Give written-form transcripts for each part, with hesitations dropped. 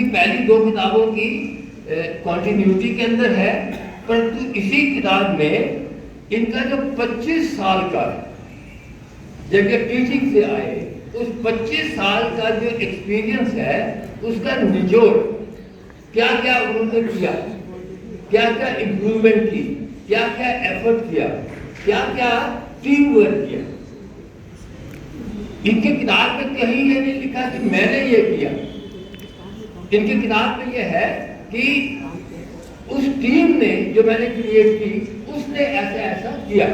पहली दो किताबों की कॉन्टिन्यूटी के अंदर है, परंतु इसी किताब में इनका जो 25 साल का जब ये टीचिंग से आए, उस 25 साल का जो एक्सपीरियंस है उसका निचोड़, क्या क्या उन्होंने किया, क्या क्या इम्प्रूवमेंट की, क्या क्या एफर्ट किया, क्या क्या टीम वर्क किया। इनके किताब में कहीं ये नहीं लिखा कि मैंने ये किया। इनकी किताब में ये है कि उस टीम ने जो मैंने क्रिएट की उसने ऐसा ऐसा किया।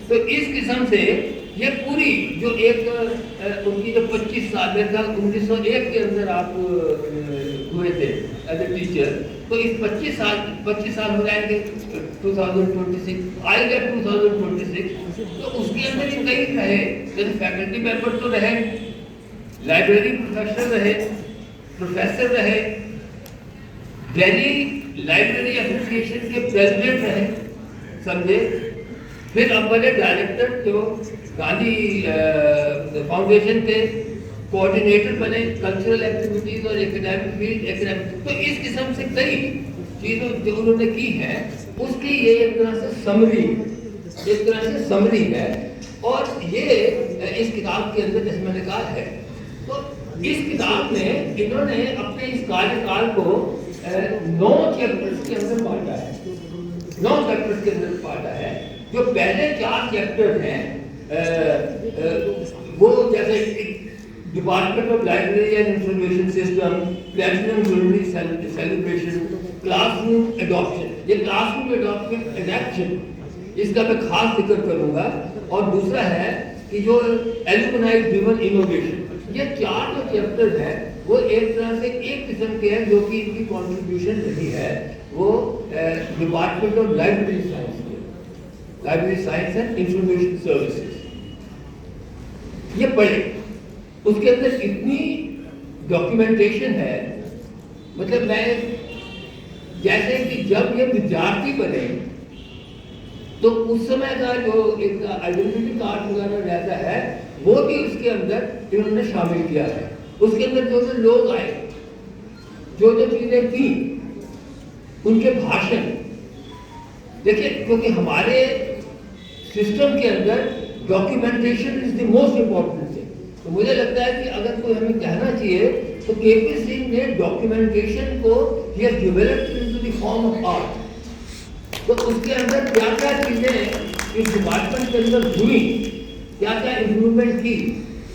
तो इस किस्म से ये पूरी जो एक उनकी जो 25 साल में था 1901 के अंदर आप हुए थे एज ए टीचर, तो इस 25 साल हो जाएंगे 2026, आएगा 2026, तो उसके अंदर ही कई रहे, जैसे फैकल्टी मेंबर तो रहे, लाइब्रेरी प्रोफेसर रहे, दिल्ली लाइब्रेरी एसोसिएशन के प्रेसिडेंट रहे, समझे, फिर अब बने डायरेक्टर जो गांधी फाउंडेशन के कोऑर्डिनेटर बने कल्चरल एक्टिविटीज और एकेडमिक फील्ड। तो इस किस्म से कई चीज़ों जो उन्होंने की हैं उसकी ये एक तरह से समरी है। और ये इस किताब के अंदर जैसे मैंने कहा है, तो इस किताब में इन्होंने अपने इस कार्यकाल को 9 चैप्टर्स के अंदर बांटा है। 9 चैप्टर्स के अंदर बांटा है। जो पहले 4 चैप्टर हैं वो जैसे department of library and information system, platinum jubilee celebration, classroom adoption, ये क्लासरूम एडॉप्शन एडैप्शन इसका मैं खास जिक्र करूंगा। और दूसरा है कि जो एल्यूमिनाई ड्रिवन इनोवेशन, ये 4 जो चैप्टर हैं वो एक तरह से एक किस्म के हैं जो कि इनकी कॉन्ट्रीब्यूशन रही है वो department of library science and information services, ये पढ़े। उसके अंदर इतनी डॉक्यूमेंटेशन है, मतलब मैं जैसे कि जब ये विद्यार्थी बने तो उस समय का जो एक आइडेंटिटी कार्ड वगैरह रहता है वो भी उसके अंदर इन्होंने शामिल किया है। उसके अंदर जो जो लोग आए, जो जो चीजें की, उनके भाषण देखिए, क्योंकि हमारे सिस्टम के अंदर documentation is the most important thing. तो मुझे लगता है कि अगर कोई हमें कहना चाहिए तो केपी सिंह ने डॉक्यूमेंटेशन को he has developed into the form of art. तो उसके अंदर क्या क्या चीजें इस डिपार्टमेंट के अंदर हुई, क्या क्या इम्प्रूवमेंट की,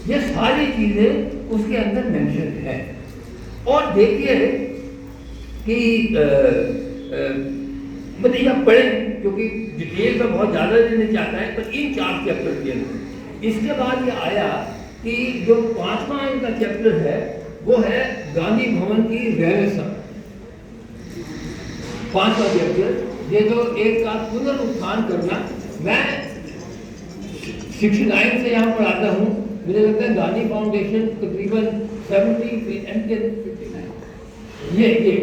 ये सारी चीजें उसके अंदर मेंशन है। और देखिए कि मतलब आप पढ़ें, क्योंकि डिटेल में बहुत ज़्यादा लेने चाहता है, पर इन 4 चैप्टर के अंदर इसके बाद ये आया कि जो 5वां इनका चैप्टर है वो है गांधी भवन की रेनेसां। 5वां चैप्टर ये जो एक का पुनरुत्थान करना। मैं 69 से यहाँ पर आता हूँ, मुझे लगता है गांधी फाउंडेशन तकरीबन 70 ये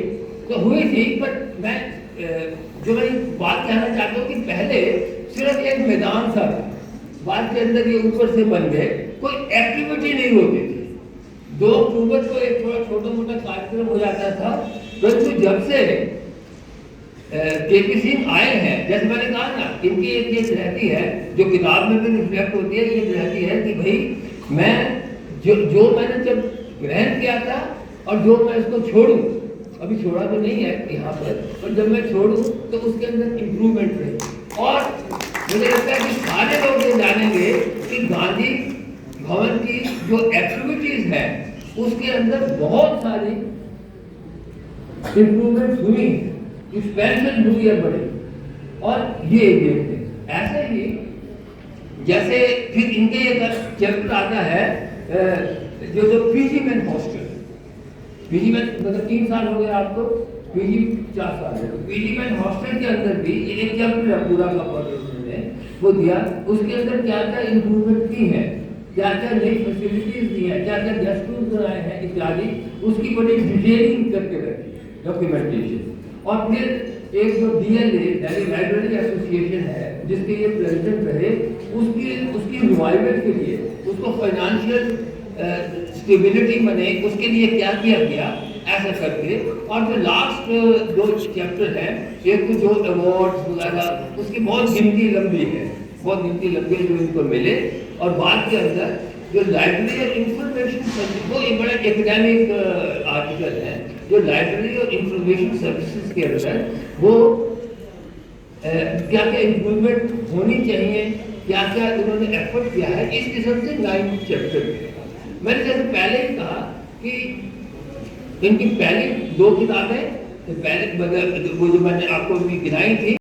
तो हुई थी। पर मैं जो मैं बात कहना चाहता हूँ कि पहले सिर्फ एक मैदान था, बाद के अंदर ये ऊपर से बन गए, कोई एक्टिविटी नहीं होती थी। 2 अक्टूबर को एक थोड़ा छोटा मोटा कार्यक्रम हो जाता था, परंतु जब से केपी सिंह आए हैं, जैसे मैंने कहा ना, इनकी एक चीज रहती है जो किताब में भी रिफ्लेक्ट होती है, ये रहती है कि भाई मैं जो मैंने जब ग्रहण किया था और जो मैं इसको छोड़ूं, अभी छोड़ा तो नहीं है यहाँ पर जब मैं छोड़ूं तो उसके अंदर इम्प्रूवमेंट रहे। और मुझे लगता है कि सारे लोग ये जानेंगे कि गांधी भवन की जो एक्टिविटीज है उसके अंदर बहुत सारी इम्प्रूवमेंट हुई, एक्सपेंशन हुई है बड़े। और ये देखते ऐसे ही जैसे फिर इनके एक चैप्टर आता है जो PG man hostel. PG man मतलब 3 साल हो गया आपको, पीजी 4 साल है। तो पीजी मैन हॉस्टल के अंदर भी ये एक चैप्टर है पूरा का उन्होंने वो दिया। उसके अंदर क्या क्या इम्प्रूवमेंट की है, क्या क्या नई फैसिलिटीज दी है, क्या क्या गेस्ट रूम बनाए हैं इत्यादि, उसकी बड़ी डिटेलिंग करके रखी डॉक्यूमेंटेशन। और फिर एक जो DLA दिल्ली लाइब्रेरी एसोसिएशन है जिसके ये प्रेसिडेंट रहे, उसकी रिवाइवल के लिए, उसको फाइनेंशियल स्टेबिलिटी बने, उसके लिए क्या किया गया, ऐसा करके। और जो लास्ट 2 चैप्टर है, एक तो जो अवार्ड्स वगैरह उसकी बहुत गिनती लंबी है, बहुत गिनती लंबी है जो इनको मिले। और बाद के अंदर जो लाइब्रेरी और इंफॉर्मेशन सर्विस, वो एक बड़ा एकेडमिक आर्टिकल है, जो लाइब्रेरी और इंफॉर्मेशन सर्विसेज के अंदर वो क्या क्या इम्प्रूवमेंट होनी चाहिए, क्या क्या उन्होंने एफर्ट किया है, इस किस्म से 9 चैप्टर। मैंने जैसे पहले ही कहा कि इनकी पहली 2 किताबें, पहले वो जो मैंने आपको भी गिनाई थी,